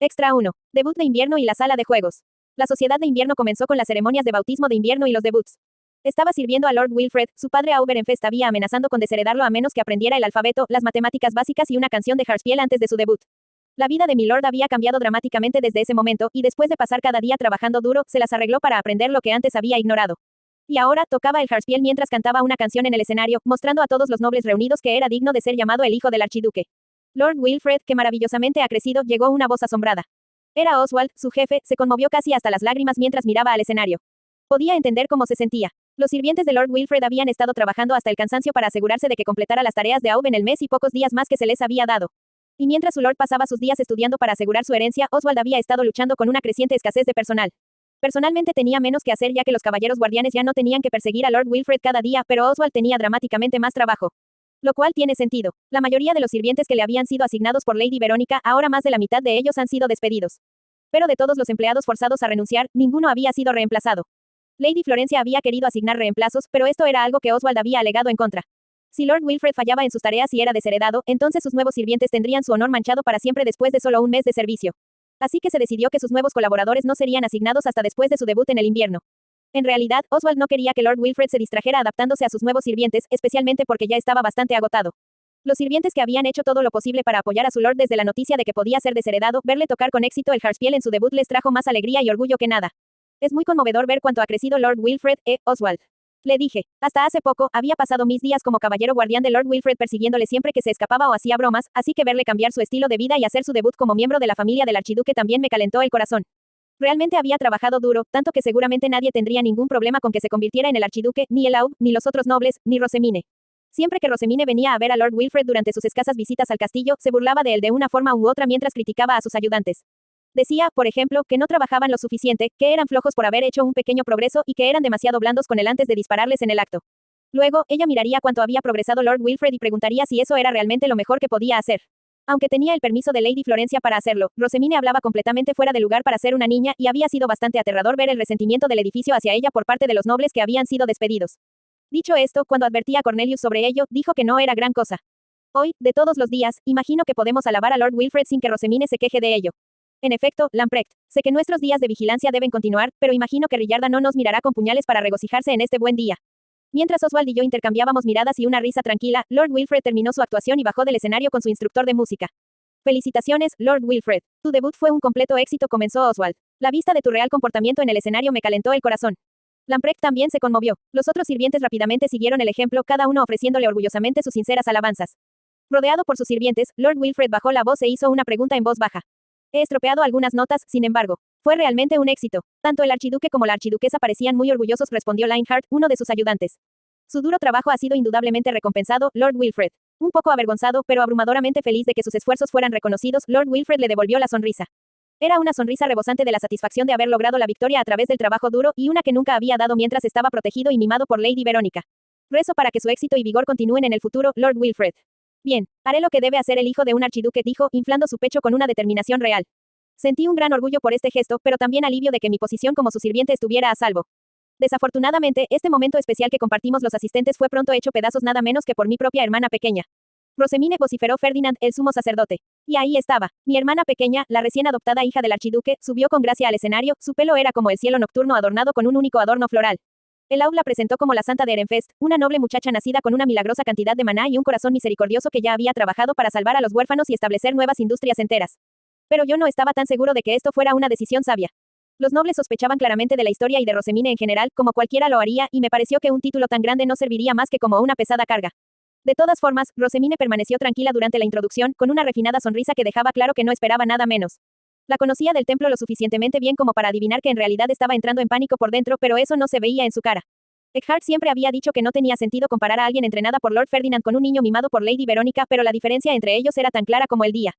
Extra 1. Debut de invierno y la sala de juegos. La sociedad de invierno comenzó con las ceremonias de bautismo de invierno y los debuts. Estaba sirviendo a Lord Wilfred, su padre Auberenfest había amenazando con desheredarlo a menos que aprendiera el alfabeto, las matemáticas básicas y una canción de Harspiel antes de su debut. La vida de Milord había cambiado dramáticamente desde ese momento, y después de pasar cada día trabajando duro, se las arregló para aprender lo que antes había ignorado. Y ahora, tocaba el Harspiel mientras cantaba una canción en el escenario, mostrando a todos los nobles reunidos que era digno de ser llamado el hijo del archiduque. Lord Wilfred, que maravillosamente ha crecido, llegó una voz asombrada. Era Oswald, su jefe, se conmovió casi hasta las lágrimas mientras miraba al escenario. Podía entender cómo se sentía. Los sirvientes de Lord Wilfred habían estado trabajando hasta el cansancio para asegurarse de que completara las tareas de Aube en el mes y pocos días más que se les había dado. Y mientras su lord pasaba sus días estudiando para asegurar su herencia, Oswald había estado luchando con una creciente escasez de personal. Personalmente tenía menos que hacer ya que los caballeros guardianes ya no tenían que perseguir a Lord Wilfred cada día, pero Oswald tenía dramáticamente más trabajo. Lo cual tiene sentido. La mayoría de los sirvientes que le habían sido asignados por Lady Verónica, ahora más de la mitad de ellos han sido despedidos. Pero de todos los empleados forzados a renunciar, ninguno había sido reemplazado. Lady Florencia había querido asignar reemplazos, pero esto era algo que Oswald había alegado en contra. Si Lord Wilfred fallaba en sus tareas y era desheredado, entonces sus nuevos sirvientes tendrían su honor manchado para siempre después de solo un mes de servicio. Así que se decidió que sus nuevos colaboradores no serían asignados hasta después de su debut en el invierno. En realidad, Oswald no quería que Lord Wilfred se distrajera adaptándose a sus nuevos sirvientes, especialmente porque ya estaba bastante agotado. Los sirvientes que habían hecho todo lo posible para apoyar a su lord desde la noticia de que podía ser desheredado, verle tocar con éxito el Harspiel en su debut les trajo más alegría y orgullo que nada. Es muy conmovedor ver cuánto ha crecido Lord Wilfred, Oswald. Le dije. Hasta hace poco, había pasado mis días como caballero guardián de Lord Wilfred persiguiéndole siempre que se escapaba o hacía bromas, así que verle cambiar su estilo de vida y hacer su debut como miembro de la familia del archiduque también me calentó el corazón. Realmente había trabajado duro, tanto que seguramente nadie tendría ningún problema con que se convirtiera en el archiduque, ni el Aube, ni los otros nobles, ni Rosemine. Siempre que Rosemine venía a ver a Lord Wilfred durante sus escasas visitas al castillo, se burlaba de él de una forma u otra mientras criticaba a sus ayudantes. Decía, por ejemplo, que no trabajaban lo suficiente, que eran flojos por haber hecho un pequeño progreso y que eran demasiado blandos con él antes de dispararles en el acto. Luego, ella miraría cuánto había progresado Lord Wilfred y preguntaría si eso era realmente lo mejor que podía hacer. Aunque tenía el permiso de Lady Florencia para hacerlo, Rosemine hablaba completamente fuera de lugar para ser una niña y había sido bastante aterrador ver el resentimiento del edificio hacia ella por parte de los nobles que habían sido despedidos. Dicho esto, cuando advertí a Cornelius sobre ello, dijo que no era gran cosa. Hoy, de todos los días, imagino que podemos alabar a Lord Wilfred sin que Rosemine se queje de ello. En efecto, Lamprecht, sé que nuestros días de vigilancia deben continuar, pero imagino que Rillarda no nos mirará con puñales para regocijarse en este buen día. Mientras Oswald y yo intercambiábamos miradas y una risa tranquila, Lord Wilfred terminó su actuación y bajó del escenario con su instructor de música. Felicitaciones, Lord Wilfred. Tu debut fue un completo éxito, comenzó Oswald. La vista de tu real comportamiento en el escenario me calentó el corazón. Lamprecht también se conmovió. Los otros sirvientes rápidamente siguieron el ejemplo, cada uno ofreciéndole orgullosamente sus sinceras alabanzas. Rodeado por sus sirvientes, Lord Wilfred bajó la voz e hizo una pregunta en voz baja. He estropeado algunas notas, sin embargo. Fue realmente un éxito. Tanto el archiduque como la archiduquesa parecían muy orgullosos, respondió Lionheart, uno de sus ayudantes. Su duro trabajo ha sido indudablemente recompensado, Lord Wilfred. Un poco avergonzado, pero abrumadoramente feliz de que sus esfuerzos fueran reconocidos, Lord Wilfred le devolvió la sonrisa. Era una sonrisa rebosante de la satisfacción de haber logrado la victoria a través del trabajo duro y una que nunca había dado mientras estaba protegido y mimado por Lady Verónica. Rezo para que su éxito y vigor continúen en el futuro, Lord Wilfred. Bien, haré lo que debe hacer el hijo de un archiduque, dijo, inflando su pecho con una determinación real. Sentí un gran orgullo por este gesto, pero también alivio de que mi posición como su sirviente estuviera a salvo. Desafortunadamente, este momento especial que compartimos los asistentes fue pronto hecho pedazos nada menos que por mi propia hermana pequeña. Rosemine, vociferó Ferdinand, el sumo sacerdote. Y ahí estaba. Mi hermana pequeña, la recién adoptada hija del archiduque, subió con gracia al escenario, su pelo era como el cielo nocturno adornado con un único adorno floral. El Aube la presentó como la santa de Ehrenfest, una noble muchacha nacida con una milagrosa cantidad de maná y un corazón misericordioso que ya había trabajado para salvar a los huérfanos y establecer nuevas industrias enteras. Pero yo no estaba tan seguro de que esto fuera una decisión sabia. Los nobles sospechaban claramente de la historia y de Rosemine en general, como cualquiera lo haría, y me pareció que un título tan grande no serviría más que como una pesada carga. De todas formas, Rosemine permaneció tranquila durante la introducción, con una refinada sonrisa que dejaba claro que no esperaba nada menos. La conocía del templo lo suficientemente bien como para adivinar que en realidad estaba entrando en pánico por dentro, pero eso no se veía en su cara. Eckhart siempre había dicho que no tenía sentido comparar a alguien entrenada por Lord Ferdinand con un niño mimado por Lady Verónica, pero la diferencia entre ellos era tan clara como el día.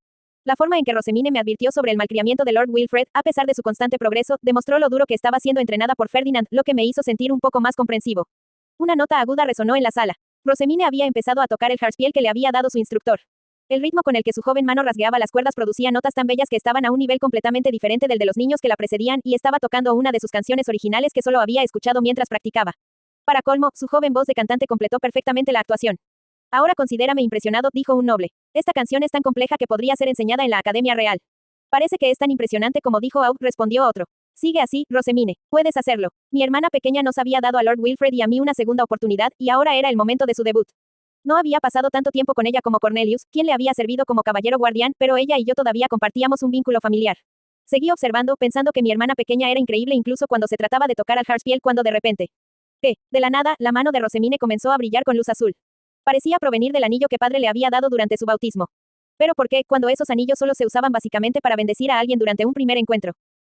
La forma en que Rosemine me advirtió sobre el malcriamiento de Lord Wilfred, a pesar de su constante progreso, demostró lo duro que estaba siendo entrenada por Ferdinand, lo que me hizo sentir un poco más comprensivo. Una nota aguda resonó en la sala. Rosemine había empezado a tocar el Harspiel que le había dado su instructor. El ritmo con el que su joven mano rasgueaba las cuerdas producía notas tan bellas que estaban a un nivel completamente diferente del de los niños que la precedían, y estaba tocando una de sus canciones originales que solo había escuchado mientras practicaba. Para colmo, su joven voz de cantante completó perfectamente la actuación. Ahora considérame impresionado, dijo un noble. Esta canción es tan compleja que podría ser enseñada en la Academia Real. Parece que es tan impresionante como dijo Aug, respondió otro. Sigue así, Rosemine. Puedes hacerlo. Mi hermana pequeña nos había dado a Lord Wilfred y a mí una segunda oportunidad, y ahora era el momento de su debut. No había pasado tanto tiempo con ella como Cornelius, quien le había servido como caballero guardián, pero ella y yo todavía compartíamos un vínculo familiar. Seguí observando, pensando que mi hermana pequeña era increíble incluso cuando se trataba de tocar al Harspiel cuando de repente. De la nada, la mano de Rosemine comenzó a brillar con luz azul. Parecía provenir del anillo que padre le había dado durante su bautismo. Pero ¿por qué, cuando esos anillos solo se usaban básicamente para bendecir a alguien durante un primer encuentro?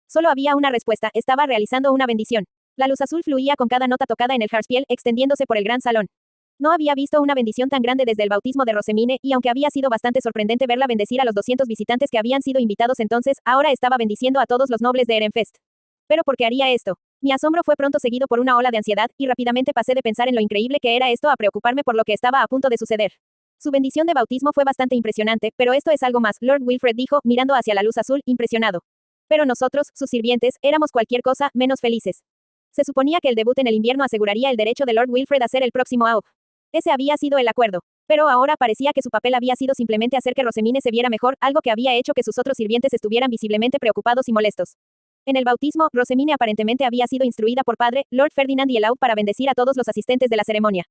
Solo había una respuesta, estaba realizando una bendición. La luz azul fluía con cada nota tocada en el Harspiel, extendiéndose por el gran salón. No había visto una bendición tan grande desde el bautismo de Rosemine, y aunque había sido bastante sorprendente verla bendecir a los 200 visitantes que habían sido invitados entonces, ahora estaba bendiciendo a todos los nobles de Ehrenfest. ¿Pero por qué haría esto? Mi asombro fue pronto seguido por una ola de ansiedad, y rápidamente pasé de pensar en lo increíble que era esto a preocuparme por lo que estaba a punto de suceder. Su bendición de bautismo fue bastante impresionante, pero esto es algo más, Lord Wilfred dijo, mirando hacia la luz azul, impresionado. Pero nosotros, sus sirvientes, éramos cualquier cosa, menos felices. Se suponía que el debut en el invierno aseguraría el derecho de Lord Wilfred a ser el próximo Aug. Ese había sido el acuerdo. Pero ahora parecía que su papel había sido simplemente hacer que Rosemine se viera mejor, algo que había hecho que sus otros sirvientes estuvieran visiblemente preocupados y molestos. En el bautismo, Rosemine aparentemente había sido instruida por padre, Lord Ferdinand y el Aug para bendecir a todos los asistentes de la ceremonia.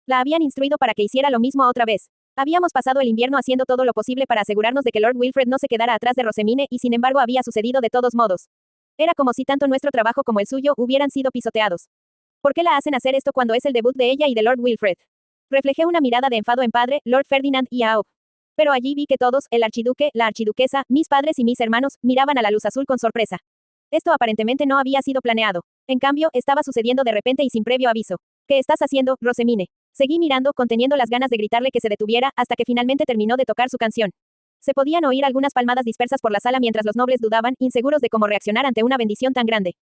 La habían instruido para que hiciera lo mismo otra vez. Habíamos pasado el invierno haciendo todo lo posible para asegurarnos de que Lord Wilfred no se quedara atrás de Rosemine y sin embargo había sucedido de todos modos. Era como si tanto nuestro trabajo como el suyo hubieran sido pisoteados. ¿Por qué la hacen hacer esto cuando es el debut de ella y de Lord Wilfred? Reflejé una mirada de enfado en padre, Lord Ferdinand y Aug. Pero allí vi que todos, el archiduque, la archiduquesa, mis padres y mis hermanos, miraban a la luz azul con sorpresa. Esto aparentemente no había sido planeado. En cambio, estaba sucediendo de repente y sin previo aviso. ¿Qué estás haciendo, Rosemine? Seguí mirando, conteniendo las ganas de gritarle que se detuviera, hasta que finalmente terminó de tocar su canción. Se podían oír algunas palmadas dispersas por la sala mientras los nobles dudaban, inseguros de cómo reaccionar ante una bendición tan grande.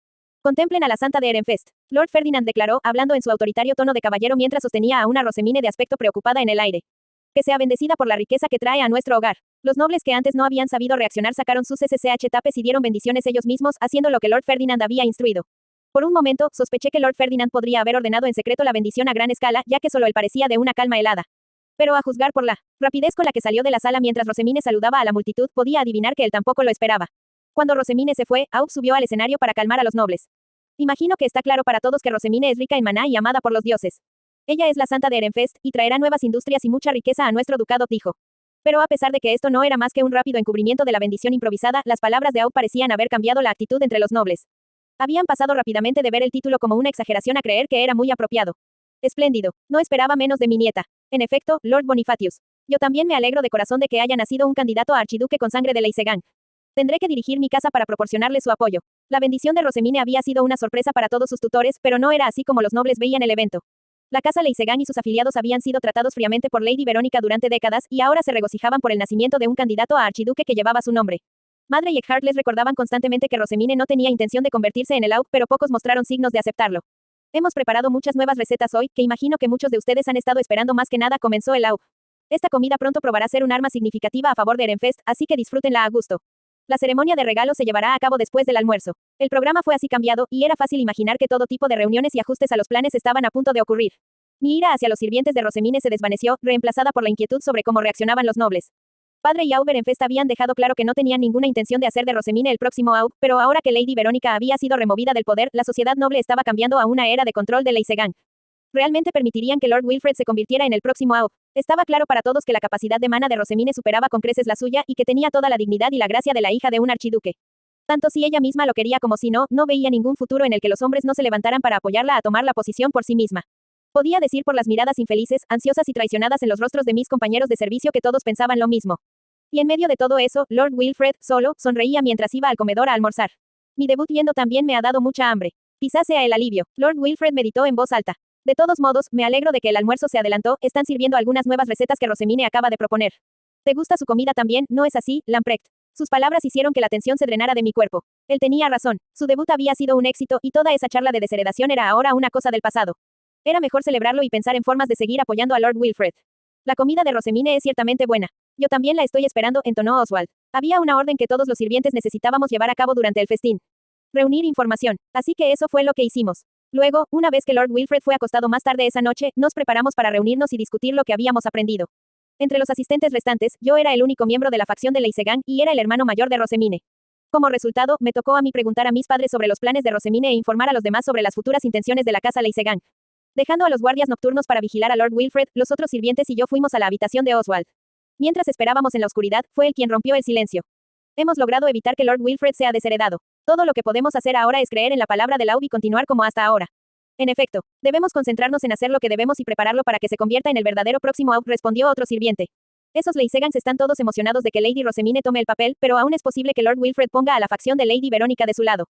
Contemplen a la santa de Ehrenfest. Lord Ferdinand declaró, hablando en su autoritario tono de caballero mientras sostenía a una Rosemine de aspecto preocupada en el aire. Que sea bendecida por la riqueza que trae a nuestro hogar. Los nobles que antes no habían sabido reaccionar sacaron sus SSH tapes y dieron bendiciones ellos mismos, haciendo lo que Lord Ferdinand había instruido. Por un momento, sospeché que Lord Ferdinand podría haber ordenado en secreto la bendición a gran escala, ya que solo él parecía de una calma helada. Pero a juzgar por la rapidez con la que salió de la sala mientras Rosemine saludaba a la multitud, podía adivinar que él tampoco lo esperaba. Cuando Rosemine se fue, Aug subió al escenario para calmar a los nobles. Imagino que está claro para todos que Rosemine es rica en maná y amada por los dioses. Ella es la santa de Ehrenfest, y traerá nuevas industrias y mucha riqueza a nuestro ducado, dijo. Pero a pesar de que esto no era más que un rápido encubrimiento de la bendición improvisada, las palabras de Aug parecían haber cambiado la actitud entre los nobles. Habían pasado rápidamente de ver el título como una exageración a creer que era muy apropiado. Espléndido. No esperaba menos de mi nieta. En efecto, Lord Bonifatius. Yo también me alegro de corazón de que haya nacido un candidato a archiduque con sangre de Leisegang. Tendré que dirigir mi casa para proporcionarle su apoyo. La bendición de Rosemine había sido una sorpresa para todos sus tutores, pero no era así como los nobles veían el evento. La casa Leisegang y sus afiliados habían sido tratados fríamente por Lady Verónica durante décadas, y ahora se regocijaban por el nacimiento de un candidato a archiduque que llevaba su nombre. Madre y Eckhart les recordaban constantemente que Rosemine no tenía intención de convertirse en el Aug, pero pocos mostraron signos de aceptarlo. Hemos preparado muchas nuevas recetas hoy, que imagino que muchos de ustedes han estado esperando más que nada, comenzó el Aug. Esta comida pronto probará ser un arma significativa a favor de Ehrenfest, así que disfrútenla a gusto. La ceremonia de regalo se llevará a cabo después del almuerzo. El programa fue así cambiado, y era fácil imaginar que todo tipo de reuniones y ajustes a los planes estaban a punto de ocurrir. Mi ira hacia los sirvientes de Rosemine se desvaneció, reemplazada por la inquietud sobre cómo reaccionaban los nobles. Padre y Aug Ehrenfest habían dejado claro que no tenían ninguna intención de hacer de Rosemine el próximo Aug, pero ahora que Lady Verónica había sido removida del poder, la sociedad noble estaba cambiando a una era de control de Leisegang. Realmente permitirían que Lord Wilfred se convirtiera en el próximo Aug. Estaba claro para todos que la capacidad de mana de Rosemine superaba con creces la suya y que tenía toda la dignidad y la gracia de la hija de un archiduque. Tanto si ella misma lo quería como si no, no veía ningún futuro en el que los hombres no se levantaran para apoyarla a tomar la posición por sí misma. Podía decir por las miradas infelices, ansiosas y traicionadas en los rostros de mis compañeros de servicio que todos pensaban lo mismo. Y en medio de todo eso, Lord Wilfred, solo, sonreía mientras iba al comedor a almorzar. Mi debut yendo también me ha dado mucha hambre. Quizás sea el alivio. Lord Wilfred meditó en voz alta. De todos modos, me alegro de que el almuerzo se adelantó, están sirviendo algunas nuevas recetas que Rosemine acaba de proponer. ¿Te gusta su comida también, no es así, Lamprecht? Sus palabras hicieron que la tensión se drenara de mi cuerpo. Él tenía razón. Su debut había sido un éxito, y toda esa charla de desheredación era ahora una cosa del pasado. Era mejor celebrarlo y pensar en formas de seguir apoyando a Lord Wilfred. La comida de Rosemine es ciertamente buena. Yo también la estoy esperando, entonó Oswald. Había una orden que todos los sirvientes necesitábamos llevar a cabo durante el festín. Reunir información. Así que eso fue lo que hicimos. Luego, una vez que Lord Wilfred fue acostado más tarde esa noche, nos preparamos para reunirnos y discutir lo que habíamos aprendido. Entre los asistentes restantes, yo era el único miembro de la facción de Leisegang y era el hermano mayor de Rosemine. Como resultado, me tocó a mí preguntar a mis padres sobre los planes de Rosemine e informar a los demás sobre las futuras intenciones de la casa Leisegang. Dejando a los guardias nocturnos para vigilar a Lord Wilfred, los otros sirvientes y yo fuimos a la habitación de Oswald. Mientras esperábamos en la oscuridad, fue él quien rompió el silencio. Hemos logrado evitar que Lord Wilfred sea desheredado. Todo lo que podemos hacer ahora es creer en la palabra de Laub y continuar como hasta ahora. En efecto, debemos concentrarnos en hacer lo que debemos y prepararlo para que se convierta en el verdadero próximo Aub, respondió otro sirviente. Esos Leisegans están todos emocionados de que Lady Rosemine tome el papel, pero aún es posible que Lord Wilfred ponga a la facción de Lady Verónica de su lado.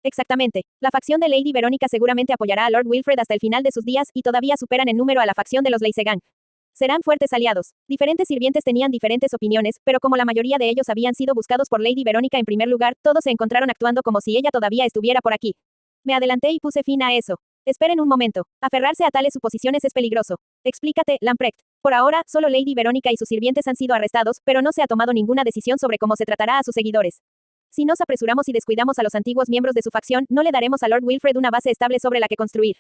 Exactamente. La facción de Lady Verónica seguramente apoyará a Lord Wilfred hasta el final de sus días y todavía superan en número a la facción de los Leisegang. Serán fuertes aliados. Diferentes sirvientes tenían diferentes opiniones, pero como la mayoría de ellos habían sido buscados por Lady Verónica en primer lugar, todos se encontraron actuando como si ella todavía estuviera por aquí. Me adelanté y puse fin a eso. Esperen un momento. Aferrarse a tales suposiciones es peligroso. Explícate, Lamprecht. Por ahora, solo Lady Verónica y sus sirvientes han sido arrestados, pero no se ha tomado ninguna decisión sobre cómo se tratará a sus seguidores. Si nos apresuramos y descuidamos a los antiguos miembros de su facción, no le daremos a Lord Wilfred una base estable sobre la que construir.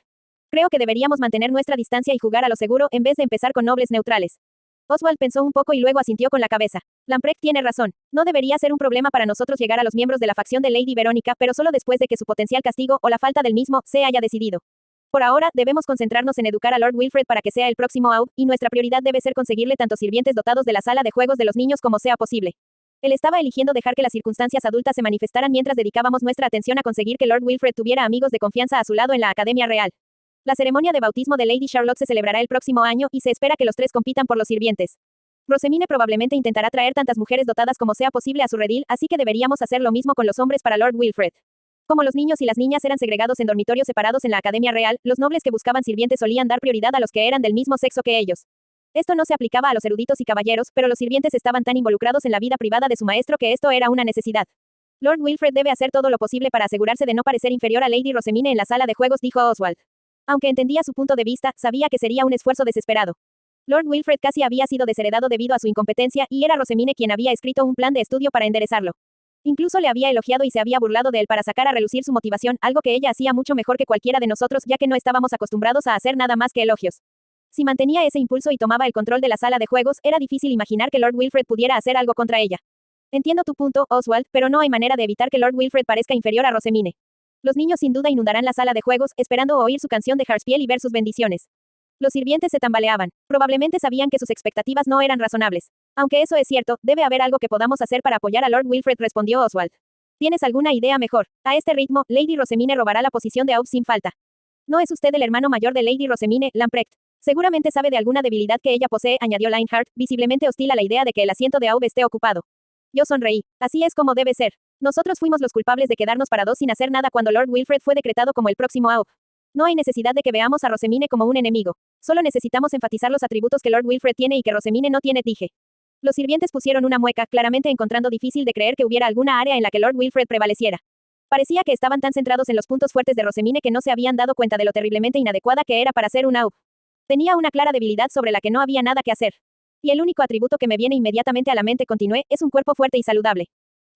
Creo que deberíamos mantener nuestra distancia y jugar a lo seguro en vez de empezar con nobles neutrales. Oswald pensó un poco y luego asintió con la cabeza. Lamprecht tiene razón. No debería ser un problema para nosotros llegar a los miembros de la facción de Lady Verónica, pero solo después de que su potencial castigo, o la falta del mismo, se haya decidido. Por ahora, debemos concentrarnos en educar a Lord Wilfred para que sea el próximo Aub, y nuestra prioridad debe ser conseguirle tantos sirvientes dotados de la sala de juegos de los niños como sea posible. Él estaba eligiendo dejar que las circunstancias adultas se manifestaran mientras dedicábamos nuestra atención a conseguir que Lord Wilfred tuviera amigos de confianza a su lado en la Academia Real. La ceremonia de bautismo de Lady Charlotte se celebrará el próximo año y se espera que los tres compitan por los sirvientes. Rosemine probablemente intentará traer tantas mujeres dotadas como sea posible a su redil, así que deberíamos hacer lo mismo con los hombres para Lord Wilfred. Como los niños y las niñas eran segregados en dormitorios separados en la Academia Real, los nobles que buscaban sirvientes solían dar prioridad a los que eran del mismo sexo que ellos. Esto no se aplicaba a los eruditos y caballeros, pero los sirvientes estaban tan involucrados en la vida privada de su maestro que esto era una necesidad. Lord Wilfred debe hacer todo lo posible para asegurarse de no parecer inferior a Lady Rosemine en la sala de juegos, dijo Oswald. Aunque entendía su punto de vista, sabía que sería un esfuerzo desesperado. Lord Wilfred casi había sido desheredado debido a su incompetencia, y era Rosemine quien había escrito un plan de estudio para enderezarlo. Incluso le había elogiado y se había burlado de él para sacar a relucir su motivación, algo que ella hacía mucho mejor que cualquiera de nosotros, ya que no estábamos acostumbrados a hacer nada más que elogios. Si mantenía ese impulso y tomaba el control de la sala de juegos, era difícil imaginar que Lord Wilfred pudiera hacer algo contra ella. Entiendo tu punto, Oswald, pero no hay manera de evitar que Lord Wilfred parezca inferior a Rosemine. Los niños sin duda inundarán la sala de juegos, esperando oír su canción de Harspiel y ver sus bendiciones. Los sirvientes se tambaleaban. Probablemente sabían que sus expectativas no eran razonables. Aunque eso es cierto, debe haber algo que podamos hacer para apoyar a Lord Wilfred, respondió Oswald. ¿Tienes alguna idea mejor? A este ritmo, Lady Rosemine robará la posición de Aub sin falta. No es usted el hermano mayor de Lady Rosemine, Lamprecht. Seguramente sabe de alguna debilidad que ella posee, añadió Lionheart, visiblemente hostil a la idea de que el asiento de Aub esté ocupado. Yo sonreí. Así es como debe ser. Nosotros fuimos los culpables de quedarnos parados sin hacer nada cuando Lord Wilfred fue decretado como el próximo Aub. No hay necesidad de que veamos a Rosemine como un enemigo. Solo necesitamos enfatizar los atributos que Lord Wilfred tiene y que Rosemine no tiene, dije. Los sirvientes pusieron una mueca, claramente encontrando difícil de creer que hubiera alguna área en la que Lord Wilfred prevaleciera. Parecía que estaban tan centrados en los puntos fuertes de Rosemine que no se habían dado cuenta de lo terriblemente inadecuada que era para ser un Aub. Tenía una clara debilidad sobre la que no había nada que hacer. Y el único atributo que me viene inmediatamente a la mente, continué, es un cuerpo fuerte y saludable.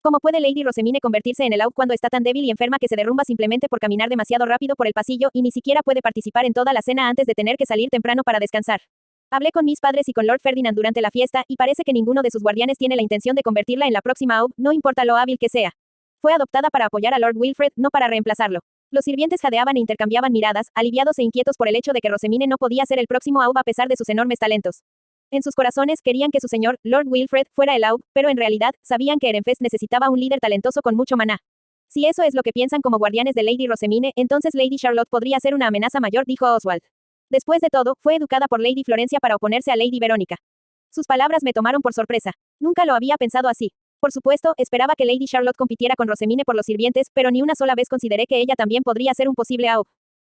¿Cómo puede Lady Rosemine convertirse en el Aub cuando está tan débil y enferma que se derrumba simplemente por caminar demasiado rápido por el pasillo y ni siquiera puede participar en toda la cena antes de tener que salir temprano para descansar? Hablé con mis padres y con Lord Ferdinand durante la fiesta, y parece que ninguno de sus guardianes tiene la intención de convertirla en la próxima Aub, no importa lo hábil que sea. Fue adoptada para apoyar a Lord Wilfred, no para reemplazarlo. Los sirvientes jadeaban e intercambiaban miradas, aliviados e inquietos por el hecho de que Rosemine no podía ser el próximo Aub a pesar de sus enormes talentos. En sus corazones querían que su señor, Lord Wilfred, fuera el Aub, pero en realidad, sabían que Ehrenfest necesitaba un líder talentoso con mucho maná. Si eso es lo que piensan como guardianes de Lady Rosemine, entonces Lady Charlotte podría ser una amenaza mayor, dijo Oswald. Después de todo, fue educada por Lady Florencia para oponerse a Lady Verónica. Sus palabras me tomaron por sorpresa. Nunca lo había pensado así. Por supuesto, esperaba que Lady Charlotte compitiera con Rosemine por los sirvientes, pero ni una sola vez consideré que ella también podría ser un posible Aub.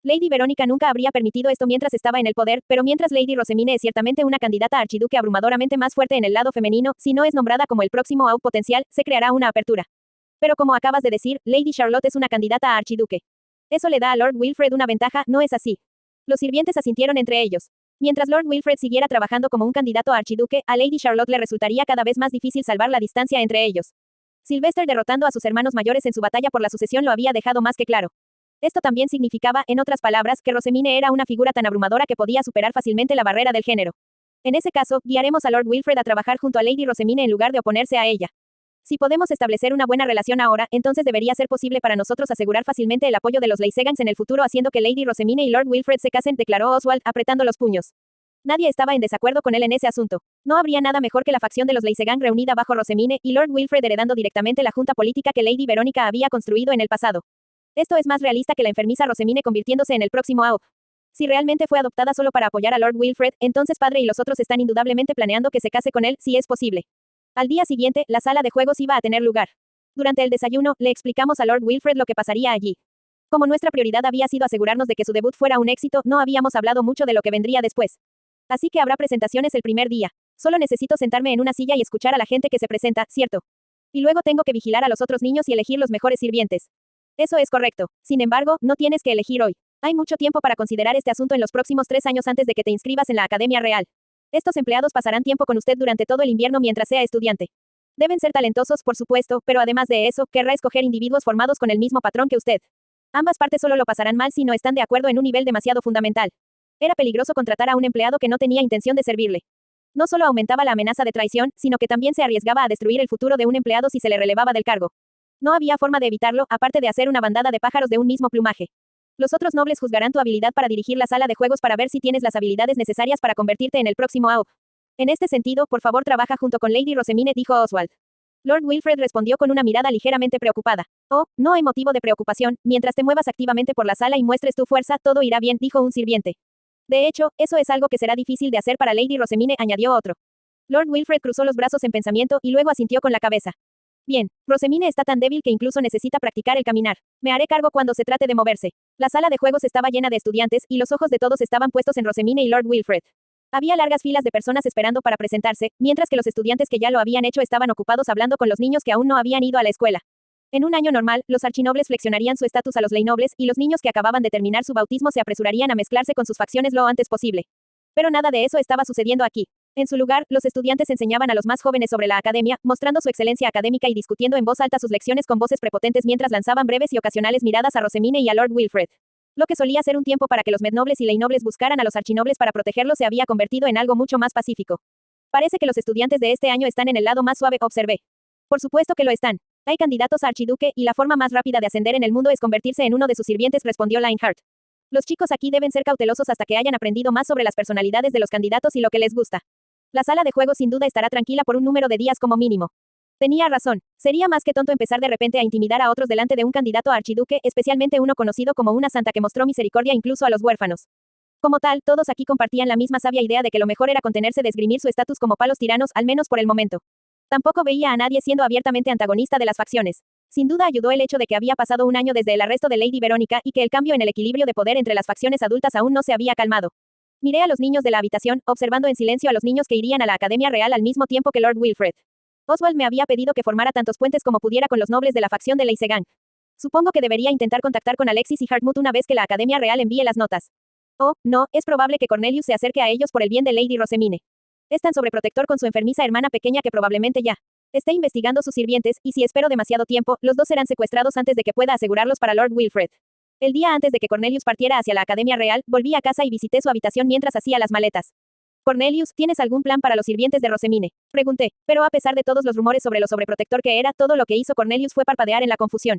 Lady Verónica nunca habría permitido esto mientras estaba en el poder, pero mientras Lady Rosemine es ciertamente una candidata a archiduque abrumadoramente más fuerte en el lado femenino, si no es nombrada como el próximo Aub potencial, se creará una apertura. Pero como acabas de decir, Lady Charlotte es una candidata a archiduque. Eso le da a Lord Wilfred una ventaja, ¿no es así? Los sirvientes asintieron entre ellos. Mientras Lord Wilfred siguiera trabajando como un candidato a archiduque, a Lady Charlotte le resultaría cada vez más difícil salvar la distancia entre ellos. Sylvester derrotando a sus hermanos mayores en su batalla por la sucesión lo había dejado más que claro. Esto también significaba, en otras palabras, que Rosemine era una figura tan abrumadora que podía superar fácilmente la barrera del género. En ese caso, guiaremos a Lord Wilfred a trabajar junto a Lady Rosemine en lugar de oponerse a ella. Si podemos establecer una buena relación ahora, entonces debería ser posible para nosotros asegurar fácilmente el apoyo de los Leysegans en el futuro haciendo que Lady Rosemine y Lord Wilfred se casen, declaró Oswald, apretando los puños. Nadie estaba en desacuerdo con él en ese asunto. No habría nada mejor que la facción de los Leisegan reunida bajo Rosemine y Lord Wilfred heredando directamente la junta política que Lady Verónica había construido en el pasado. Esto es más realista que la enfermiza Rosemine convirtiéndose en el próximo AOP. Si realmente fue adoptada solo para apoyar a Lord Wilfred, entonces padre y los otros están indudablemente planeando que se case con él, si es posible. Al día siguiente, la sala de juegos iba a tener lugar. Durante el desayuno, le explicamos a Lord Wilfred lo que pasaría allí. Como nuestra prioridad había sido asegurarnos de que su debut fuera un éxito, no habíamos hablado mucho de lo que vendría después. Así que habrá presentaciones el primer día. Solo necesito sentarme en una silla y escuchar a la gente que se presenta, ¿cierto? Y luego tengo que vigilar a los otros niños y elegir los mejores sirvientes. Eso es correcto. Sin embargo, no tienes que elegir hoy. Hay mucho tiempo para considerar este asunto en los próximos 3 años antes de que te inscribas en la Academia Real. Estos empleados pasarán tiempo con usted durante todo el invierno mientras sea estudiante. Deben ser talentosos, por supuesto, pero además de eso, querrá escoger individuos formados con el mismo patrón que usted. Ambas partes solo lo pasarán mal si no están de acuerdo en un nivel demasiado fundamental. Era peligroso contratar a un empleado que no tenía intención de servirle. No solo aumentaba la amenaza de traición, sino que también se arriesgaba a destruir el futuro de un empleado si se le relevaba del cargo. No había forma de evitarlo, aparte de hacer una bandada de pájaros de un mismo plumaje. Los otros nobles juzgarán tu habilidad para dirigir la sala de juegos para ver si tienes las habilidades necesarias para convertirte en el próximo AOP. En este sentido, por favor trabaja junto con Lady Rosemine, dijo Oswald. Lord Wilfred respondió con una mirada ligeramente preocupada. Oh, no hay motivo de preocupación, mientras te muevas activamente por la sala y muestres tu fuerza, todo irá bien, dijo un sirviente. De hecho, eso es algo que será difícil de hacer para Lady Rosemine, añadió otro. Lord Wilfred cruzó los brazos en pensamiento y luego asintió con la cabeza. Bien, Rosemine está tan débil que incluso necesita practicar el caminar. Me haré cargo cuando se trate de moverse. La sala de juegos estaba llena de estudiantes y los ojos de todos estaban puestos en Rosemine y Lord Wilfred. Había largas filas de personas esperando para presentarse, mientras que los estudiantes que ya lo habían hecho estaban ocupados hablando con los niños que aún no habían ido a la escuela. En un año normal, los archinobles flexionarían su estatus a los leynobles y los niños que acababan de terminar su bautismo se apresurarían a mezclarse con sus facciones lo antes posible. Pero nada de eso estaba sucediendo aquí. En su lugar, los estudiantes enseñaban a los más jóvenes sobre la academia, mostrando su excelencia académica y discutiendo en voz alta sus lecciones con voces prepotentes mientras lanzaban breves y ocasionales miradas a Rosemine y a Lord Wilfred. Lo que solía ser un tiempo para que los mednobles y leynobles buscaran a los archinobles para protegerlos se había convertido en algo mucho más pacífico. Parece que los estudiantes de este año están en el lado más suave, observé. Por supuesto que lo están. Hay candidatos a archiduque, y la forma más rápida de ascender en el mundo es convertirse en uno de sus sirvientes, respondió Lionheart. Los chicos aquí deben ser cautelosos hasta que hayan aprendido más sobre las personalidades de los candidatos y lo que les gusta. La sala de juegos sin duda estará tranquila por un número de días como mínimo. Tenía razón. Sería más que tonto empezar de repente a intimidar a otros delante de un candidato a archiduque, especialmente uno conocido como una santa que mostró misericordia incluso a los huérfanos. Como tal, todos aquí compartían la misma sabia idea de que lo mejor era contenerse de esgrimir su estatus como palos tiranos, al menos por el momento. Tampoco veía a nadie siendo abiertamente antagonista de las facciones. Sin duda ayudó el hecho de que había pasado un año desde el arresto de Lady Verónica y que el cambio en el equilibrio de poder entre las facciones adultas aún no se había calmado. Miré a los niños de la habitación, observando en silencio a los niños que irían a la Academia Real al mismo tiempo que Lord Wilfred. Oswald me había pedido que formara tantos puentes como pudiera con los nobles de la facción de Leisegan. Supongo que debería intentar contactar con Alexis y Hartmut una vez que la Academia Real envíe las notas. Oh, no, es probable que Cornelius se acerque a ellos por el bien de Lady Rosemine. Es tan sobreprotector con su enfermiza hermana pequeña que probablemente ya esté investigando sus sirvientes, y si espero demasiado tiempo, los dos serán secuestrados antes de que pueda asegurarlos para Lord Wilfred. El día antes de que Cornelius partiera hacia la Academia Real, volví a casa y visité su habitación mientras hacía las maletas. Cornelius, ¿tienes algún plan para los sirvientes de Rosemine? Pregunté, pero a pesar de todos los rumores sobre lo sobreprotector que era, todo lo que hizo Cornelius fue parpadear en la confusión.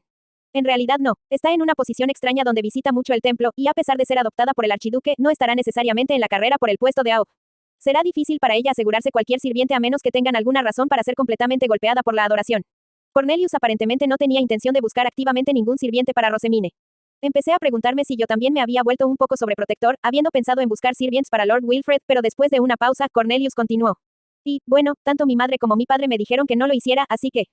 En realidad no, está en una posición extraña donde visita mucho el templo, y a pesar de ser adoptada por el archiduque, no estará necesariamente en la carrera por el puesto de AOP. Será difícil para ella asegurarse cualquier sirviente a menos que tengan alguna razón para ser completamente golpeada por la adoración. Cornelius aparentemente no tenía intención de buscar activamente ningún sirviente para Rosemine. Empecé a preguntarme si yo también me había vuelto un poco sobreprotector, habiendo pensado en buscar sirvientes para Lord Wilfred, pero después de una pausa, Cornelius continuó. Y, bueno, tanto mi madre como mi padre me dijeron que no lo hiciera, así que...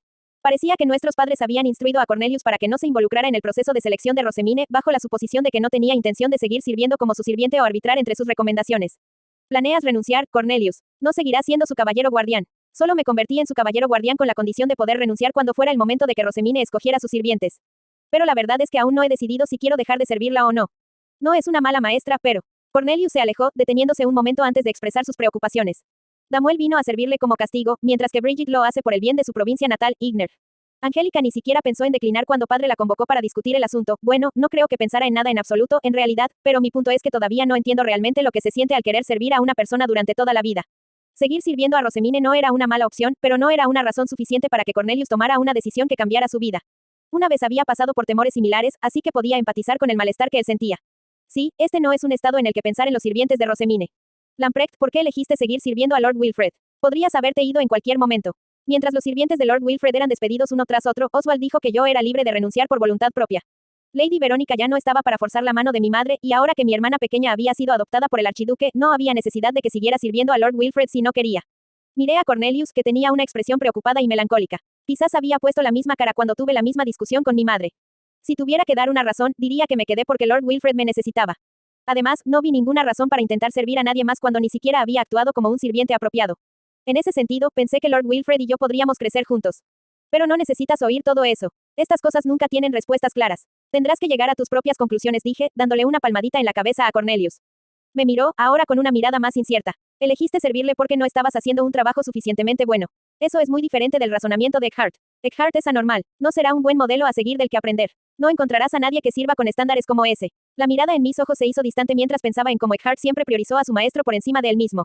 Parecía que nuestros padres habían instruido a Cornelius para que no se involucrara en el proceso de selección de Rosemine, bajo la suposición de que no tenía intención de seguir sirviendo como su sirviente o arbitrar entre sus recomendaciones. ¿Planeas renunciar, Cornelius? No seguirás siendo su caballero guardián. Solo me convertí en su caballero guardián con la condición de poder renunciar cuando fuera el momento de que Rosemine escogiera sus sirvientes. Pero la verdad es que aún no he decidido si quiero dejar de servirla o no. No es una mala maestra, pero... Cornelius se alejó, deteniéndose un momento antes de expresar sus preocupaciones. Damuel vino a servirle como castigo, mientras que Bridget lo hace por el bien de su provincia natal, Igner. Angélica ni siquiera pensó en declinar cuando padre la convocó para discutir el asunto. Bueno, no creo que pensara en nada en absoluto, en realidad, pero mi punto es que todavía no entiendo realmente lo que se siente al querer servir a una persona durante toda la vida. Seguir sirviendo a Rosemine no era una mala opción, pero no era una razón suficiente para que Cornelius tomara una decisión que cambiara su vida. Una vez había pasado por temores similares, así que podía empatizar con el malestar que él sentía. Sí, este no es un estado en el que pensar en los sirvientes de Rosemine. Lamprecht, ¿por qué elegiste seguir sirviendo a Lord Wilfred? Podrías haberte ido en cualquier momento. Mientras los sirvientes de Lord Wilfred eran despedidos uno tras otro, Oswald dijo que yo era libre de renunciar por voluntad propia. Lady Verónica ya no estaba para forzar la mano de mi madre, y ahora que mi hermana pequeña había sido adoptada por el archiduque, no había necesidad de que siguiera sirviendo a Lord Wilfred si no quería. Miré a Cornelius, que tenía una expresión preocupada y melancólica. Quizás había puesto la misma cara cuando tuve la misma discusión con mi madre. Si tuviera que dar una razón, diría que me quedé porque Lord Wilfred me necesitaba. Además, no vi ninguna razón para intentar servir a nadie más cuando ni siquiera había actuado como un sirviente apropiado. En ese sentido, pensé que Lord Wilfred y yo podríamos crecer juntos. Pero no necesitas oír todo eso. Estas cosas nunca tienen respuestas claras. Tendrás que llegar a tus propias conclusiones, dije, dándole una palmadita en la cabeza a Cornelius. Me miró, ahora con una mirada más incierta. Elegiste servirle porque no estabas haciendo un trabajo suficientemente bueno. Eso es muy diferente del razonamiento de Eckhart. Eckhart es anormal. No será un buen modelo a seguir del que aprender. No encontrarás a nadie que sirva con estándares como ese. La mirada en mis ojos se hizo distante mientras pensaba en cómo Eckhart siempre priorizó a su maestro por encima de él mismo.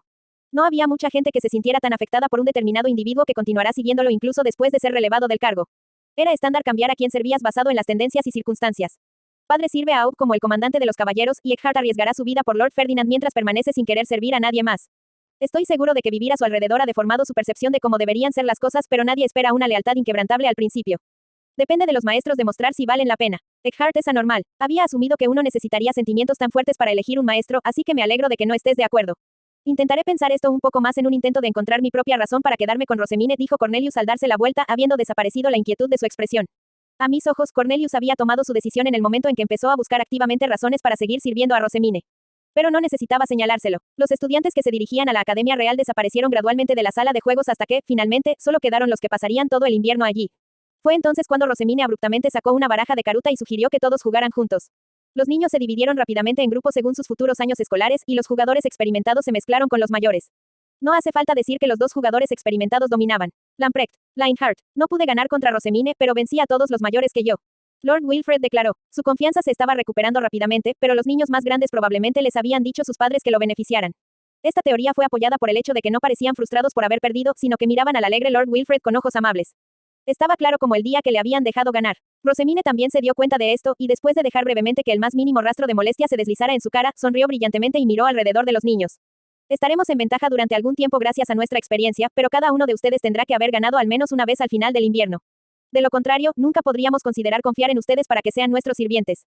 No había mucha gente que se sintiera tan afectada por un determinado individuo que continuará siguiéndolo incluso después de ser relevado del cargo. Era estándar cambiar a quien servías basado en las tendencias y circunstancias. Padre sirve a Aub como el comandante de los caballeros, y Eckhart arriesgará su vida por Lord Ferdinand mientras permanece sin querer servir a nadie más. Estoy seguro de que vivir a su alrededor ha deformado su percepción de cómo deberían ser las cosas, pero nadie espera una lealtad inquebrantable al principio. Depende de los maestros demostrar si valen la pena. Eckhart es anormal. Había asumido que uno necesitaría sentimientos tan fuertes para elegir un maestro, así que me alegro de que no estés de acuerdo. Intentaré pensar esto un poco más en un intento de encontrar mi propia razón para quedarme con Rosemine, dijo Cornelius al darse la vuelta, habiendo desaparecido la inquietud de su expresión. A mis ojos, Cornelius había tomado su decisión en el momento en que empezó a buscar activamente razones para seguir sirviendo a Rosemine. Pero no necesitaba señalárselo. Los estudiantes que se dirigían a la Academia Real desaparecieron gradualmente de la sala de juegos hasta que, finalmente, solo quedaron los que pasarían todo el invierno allí. Fue entonces cuando Rosemine abruptamente sacó una baraja de caruta y sugirió que todos jugaran juntos. Los niños se dividieron rápidamente en grupos según sus futuros años escolares, y los jugadores experimentados se mezclaron con los mayores. No hace falta decir que los dos jugadores experimentados dominaban. Lamprecht, Lionheart. No pude ganar contra Rosemine, pero vencí a todos los mayores que yo. Lord Wilfred declaró. Su confianza se estaba recuperando rápidamente, pero los niños más grandes probablemente les habían dicho sus padres que lo beneficiaran. Esta teoría fue apoyada por el hecho de que no parecían frustrados por haber perdido, sino que miraban al alegre Lord Wilfred con ojos amables. Estaba claro como el día que le habían dejado ganar. Rosemine también se dio cuenta de esto, y después de dejar brevemente que el más mínimo rastro de molestia se deslizara en su cara, sonrió brillantemente y miró alrededor de los niños. Estaremos en ventaja durante algún tiempo gracias a nuestra experiencia, pero cada uno de ustedes tendrá que haber ganado al menos una vez al final del invierno. De lo contrario, nunca podríamos considerar confiar en ustedes para que sean nuestros sirvientes.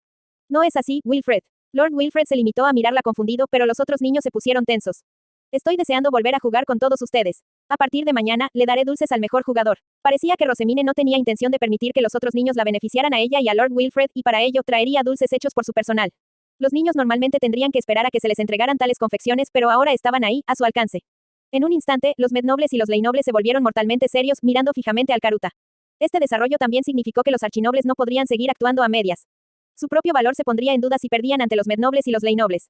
No es así, Wilfred. Lord Wilfred se limitó a mirarla confundido, pero los otros niños se pusieron tensos. Estoy deseando volver a jugar con todos ustedes. A partir de mañana, le daré dulces al mejor jugador. Parecía que Rosemine no tenía intención de permitir que los otros niños la beneficiaran a ella y a Lord Wilfred, y para ello traería dulces hechos por su personal. Los niños normalmente tendrían que esperar a que se les entregaran tales confecciones, pero ahora estaban ahí, a su alcance. En un instante, los mednobles y los leynobles se volvieron mortalmente serios, mirando fijamente al Caruta. Este desarrollo también significó que los archinobles no podrían seguir actuando a medias. Su propio valor se pondría en duda si perdían ante los mednobles y los leynobles.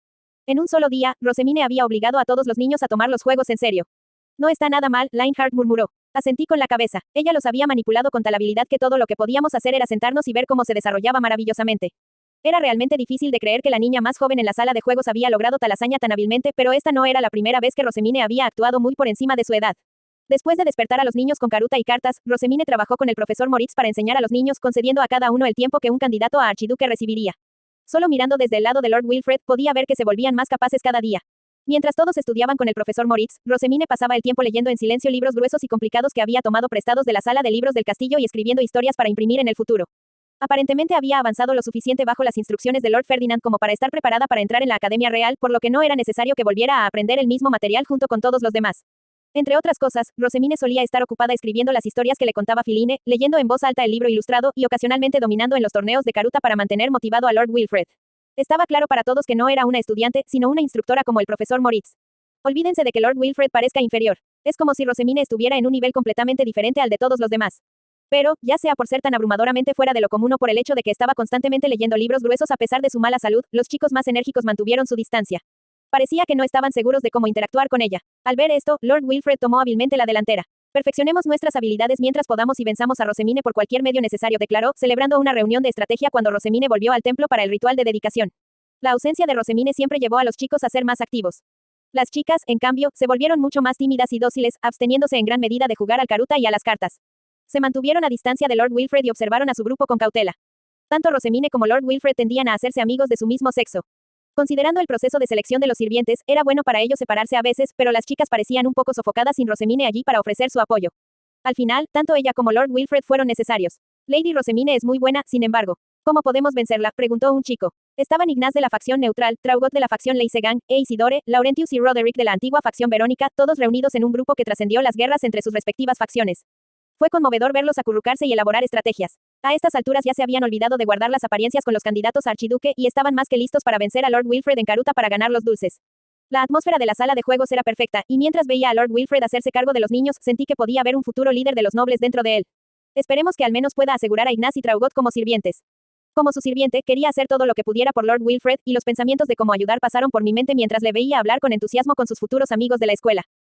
En un solo día, Rosemine había obligado a todos los niños a tomar los juegos en serio. No está nada mal, Lionheart murmuró. Asentí con la cabeza. Ella los había manipulado con tal habilidad que todo lo que podíamos hacer era sentarnos y ver cómo se desarrollaba maravillosamente. Era realmente difícil de creer que la niña más joven en la sala de juegos había logrado tal hazaña tan hábilmente, pero esta no era la primera vez que Rosemine había actuado muy por encima de su edad. Después de despertar a los niños con caruta y cartas, Rosemine trabajó con el profesor Moritz para enseñar a los niños, concediendo a cada uno el tiempo que un candidato a archiduque recibiría. Solo mirando desde el lado de Lord Wilfred, podía ver que se volvían más capaces cada día. Mientras todos estudiaban con el profesor Moritz, Rosemine pasaba el tiempo leyendo en silencio libros gruesos y complicados que había tomado prestados de la sala de libros del castillo y escribiendo historias para imprimir en el futuro. Aparentemente había avanzado lo suficiente bajo las instrucciones de Lord Ferdinand como para estar preparada para entrar en la Academia Real, por lo que no era necesario que volviera a aprender el mismo material junto con todos los demás. Entre otras cosas, Rosemine solía estar ocupada escribiendo las historias que le contaba Filine, leyendo en voz alta el libro ilustrado, y ocasionalmente dominando en los torneos de caruta para mantener motivado a Lord Wilfred. Estaba claro para todos que no era una estudiante, sino una instructora como el profesor Moritz. Olvídense de que Lord Wilfred parezca inferior. Es como si Rosemine estuviera en un nivel completamente diferente al de todos los demás. Pero, ya sea por ser tan abrumadoramente fuera de lo común o por el hecho de que estaba constantemente leyendo libros gruesos a pesar de su mala salud, los chicos más enérgicos mantuvieron su distancia. Parecía que no estaban seguros de cómo interactuar con ella. Al ver esto, Lord Wilfred tomó hábilmente la delantera. Perfeccionemos nuestras habilidades mientras podamos y venzamos a Rosemine por cualquier medio necesario, declaró, celebrando una reunión de estrategia cuando Rosemine volvió al templo para el ritual de dedicación. La ausencia de Rosemine siempre llevó a los chicos a ser más activos. Las chicas, en cambio, se volvieron mucho más tímidas y dóciles, absteniéndose en gran medida de jugar al caruta y a las cartas. Se mantuvieron a distancia de Lord Wilfred y observaron a su grupo con cautela. Tanto Rosemine como Lord Wilfred tendían a hacerse amigos de su mismo sexo. Considerando el proceso de selección de los sirvientes, era bueno para ellos separarse a veces, pero las chicas parecían un poco sofocadas sin Rosemine allí para ofrecer su apoyo. Al final, tanto ella como Lord Wilfred fueron necesarios. Lady Rosemine es muy buena, sin embargo. ¿Cómo podemos vencerla?, preguntó un chico. Estaban Ignaz de la facción neutral, Traugot de la facción Leisegang, e Isidore, Laurentius y Roderick de la antigua facción Verónica, todos reunidos en un grupo que trascendió las guerras entre sus respectivas facciones. Fue conmovedor verlos acurrucarse y elaborar estrategias. A estas alturas ya se habían olvidado de guardar las apariencias con los candidatos a archiduque y estaban más que listos para vencer a Lord Wilfred en caruta para ganar los dulces. La atmósfera de la sala de juegos era perfecta, y mientras veía a Lord Wilfred hacerse cargo de los niños, sentí que podía haber un futuro líder de los nobles dentro de él. Esperemos que al menos pueda asegurar a Ignaz y Traugot como sirvientes. Como su sirviente, quería hacer todo lo que pudiera por Lord Wilfred, y los pensamientos de cómo ayudar pasaron por mi mente mientras le veía hablar con entusiasmo con sus futuros amigos de la escuela.